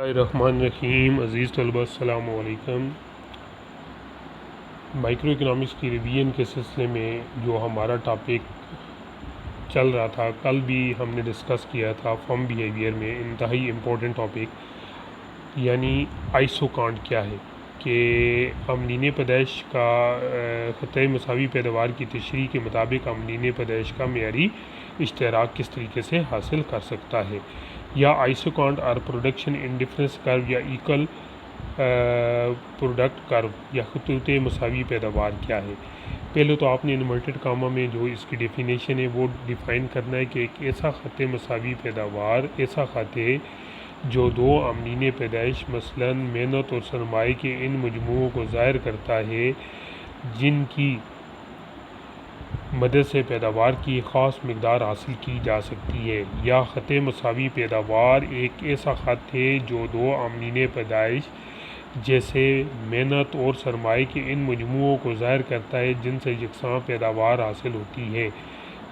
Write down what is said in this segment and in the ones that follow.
الرحمن الرحیم۔ عزیز طلباء السلام علیکم۔ مائکرو اکنامکس کی ریویژن کے سلسلے میں جو ہمارا ٹاپک چل رہا تھا، کل بھی ہم نے ڈسکس کیا تھا فرم بیہیویئر میں انتہائی امپورٹنٹ ٹاپک، یعنی آئسوکانٹ کیا ہے کہ عاملین پیدائش کا خطۂ مساوی پیداوار کی تشریح کے مطابق عاملین پیدائش کا معیاری اشتراک کس طریقے سے حاصل کر سکتا ہے، یا آئسوکانٹ اور پروڈکشن انڈیفرنس کرو یا ایکول پروڈکٹ کرو یا خطوط مساوی پیداوار کیا ہے۔ پہلے تو آپ نے انورٹڈ کاما میں جو اس کی ڈیفینیشن ہے وہ ڈیفائن کرنا ہے کہ ایک ایسا خط مساوی پیداوار ایسا خط ہے جو دو عاملین پیدائش مثلا محنت اور سرمایہ کے ان مجموعوں کو ظاہر کرتا ہے جن کی مدد سے پیداوار کی خاص مقدار حاصل کی جا سکتی ہے، یا خط مساوی پیداوار ایک ایسا خط ہے جو دو عاملین پیدائش جیسے محنت اور سرمایہ کے ان مجموعوں کو ظاہر کرتا ہے جن سے یکساں پیداوار حاصل ہوتی ہے۔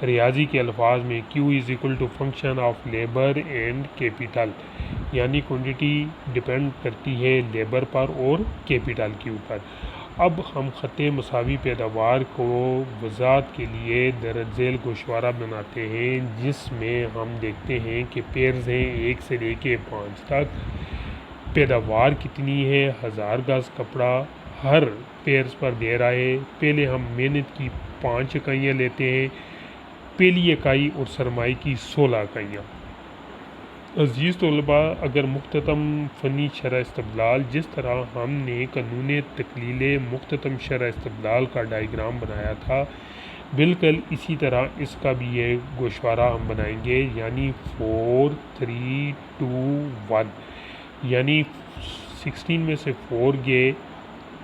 ریاضی کے الفاظ میں Q function of labour and capital, یعنی کوانٹٹی ڈیپینڈ کرتی ہے لیبر پر اور کیپیٹل کے اوپر۔ اب ہم خط مساوی پیداوار کو وضاحت کے لیے درج ذیل گوشوارہ بناتے ہیں، جس میں ہم دیکھتے ہیں کہ پیئرز ہیں 1 سے لے کے 5 تک۔ پیداوار کتنی ہے؟ 1000 گز کپڑا ہر پیئرز پر دے رہا ہے۔ پہلے ہم محنت کی 5 اکائیاں لیتے ہیں، پہلی اکائی، اور سرمایہ کی 16 اکائیاں۔ عزیز طلباء، اگر مختتم فنی شرح استبدال جس طرح ہم نے قانون تقلیل مختتم شرح استبدال کا ڈائیگرام بنایا تھا، بالکل اسی طرح اس کا بھی یہ گوشوارہ ہم بنائیں گے، یعنی 4 3 2 1، یعنی 16 میں سے 4 گئے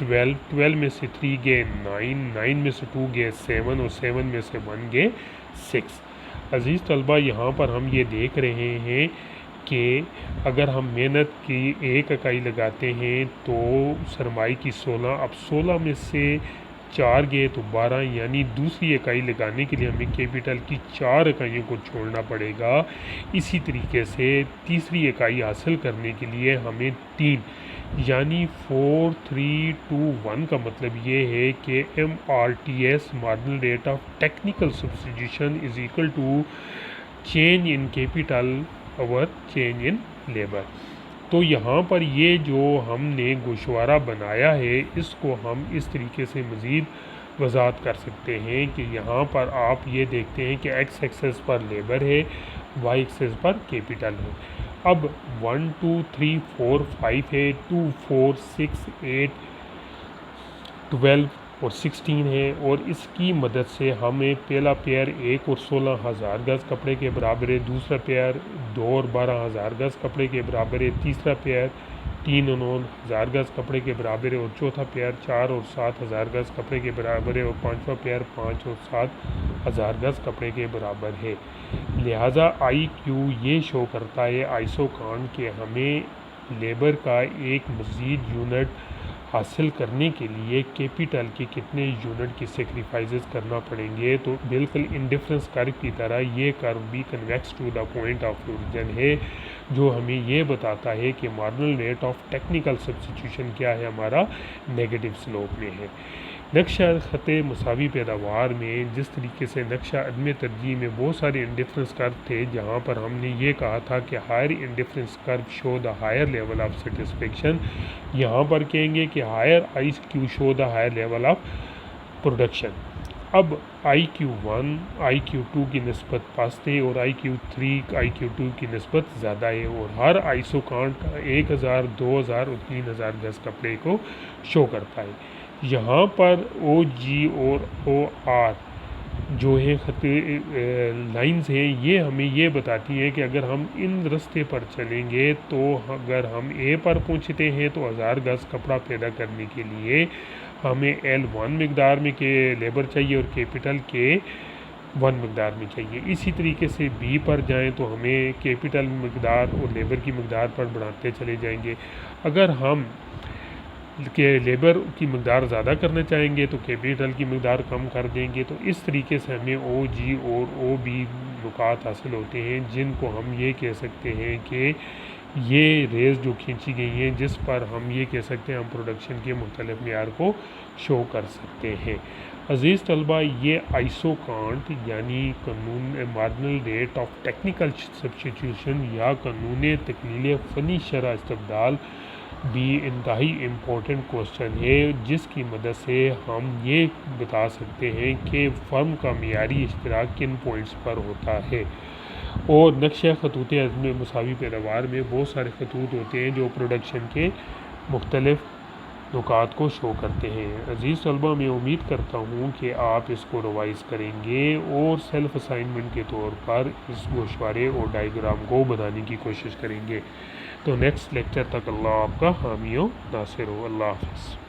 12، 12 میں سے 3 گئے 9، 9 میں سے 2 گئے 7، اور 7 میں سے 1 گئے 6۔ عزیز طلباء، یہاں پر ہم یہ دیکھ رہے ہیں کہ اگر ہم محنت کی 1 اکائی لگاتے ہیں تو سرمایہ کی 16، اب 16 میں سے 4 گئے تو 12، یعنی دوسری اکائی لگانے کے لیے ہمیں کیپیٹل کی 4 اکائیوں کو چھوڑنا پڑے گا۔ اسی طریقے سے تیسری اکائی حاصل کرنے کے لیے ہمیں 3، یعنی 4 3 2 1 کا مطلب یہ ہے کہ MRTS marginal rate of technical substitution is equal to change in capital اور چینج ان لیبر۔ تو یہاں پر یہ جو ہم نے گوشوارہ بنایا ہے اس کو ہم اس طریقے سے مزید وضاحت کر سکتے ہیں کہ یہاں پر آپ یہ دیکھتے ہیں کہ ایکس ایکسس پر لیبر ہے، وائی ایکسس پر کیپیٹل ہے۔ اب 1 2 3 4 5 ہے، 2 4 6 8 12 اور 16 ہے، اور اس کی مدد سے ہمیں پہلا پیئر 1 اور 16,000 گز کپڑے کے برابر ہے، دوسرا پیئر 2 اور 12,000 گز کپڑے کے برابر ہے، تیسرا پیئر 3 اور 9,000 گز کپڑے کے برابر ہے، اور چوتھا پیئر 4 اور 7,000 گز کپڑے کے برابر ہے، اور پانچواں پیئر 5 اور 7,000 گز کپڑے کے برابر ہے۔ لہٰذا IQ یہ شو کرتا ہے آئسوکانٹ کہ ہمیں لیبر کا ایک مزید یونٹ حاصل کرنے کے لیے کیپیٹل کے کتنے یونٹ کی سیکریفائزز کرنا پڑیں گے۔ تو بالکل انڈیفرنس کرو کی طرح یہ کرو بھی convex to the point of origin ہے، جو ہمیں یہ بتاتا ہے کہ marginal rate of technical substitution کیا ہے، ہمارا نیگیٹو سلوپ میں ہے۔ نقشہ خط مساوی پیداوار میں جس طریقے سے نقشہ عدم ترجیح میں بہت سارے انڈیفرنس کرو تھے، جہاں پر ہم نے یہ کہا تھا کہ higher indifference curve show the higher level of satisfaction, یہاں پر کہیں گے کہ higher IQ show the higher level of production. اب IQ1 IQ2 کی نسبت پست ہے، اور IQ3 IQ2 کی نسبت زیادہ ہے، اور ہر آئسوکانٹ 1000 2000 اور 3000 گز کپڑے کو شو کرتا ہے۔ یہاں پر OG اور OR جو ہے خط لائنز ہیں، یہ ہمیں یہ بتاتی ہیں کہ اگر ہم ان رستے پر چلیں گے تو اگر ہم A پر پہنچتے ہیں تو 1000 گز کپڑا پیدا کرنے کے لیے ہمیں L1 مقدار میں کہ لیبر چاہیے اور کیپیٹل کے 1 مقدار میں چاہیے۔ اسی طریقے سے B پر جائیں تو ہمیں کیپیٹل مقدار اور لیبر کی مقدار پر بڑھاتے چلے جائیں گے۔ اگر ہم کہ لیبر کی مقدار زیادہ کرنا چاہیں گے تو کیپیٹل کی مقدار کم کر دیں گے۔ تو اس طریقے سے ہمیں OG اور OB نکات حاصل ہوتے ہیں، جن کو ہم یہ کہہ سکتے ہیں کہ یہ ریز جو کھینچی گئی ہیں جس پر ہم یہ کہہ سکتے ہیں ہم پروڈکشن کے مختلف معیار کو شو کر سکتے ہیں۔ عزیز طلبہ، یہ آئسو کانٹ یعنی قانون marginal rate of technical substitution یا قانون تکمیل فنی شرح استبدال بھی انتہائی امپورٹنٹ کوسچن ہے، جس کی مدد سے ہم یہ بتا سکتے ہیں کہ فرم کا معیاری اشتراک کن پوائنٹس پر ہوتا ہے۔ اور نقشہ خطوط عزم مساوی پیداوار میں بہت سارے خطوط ہوتے ہیں جو پروڈکشن کے مختلف نکات کو شو کرتے ہیں۔ عزیز طلبہ، میں امید کرتا ہوں کہ آپ اس کو ریوائز کریں گے اور سیلف اسائنمنٹ کے طور پر اس گوشوارے اور ڈائیگرام کو بنانے کی کوشش کریں گے۔ تو نیکسٹ لیکچر تک اللہ آپ کا حامی و ناصر ہو۔ اللہ حافظ۔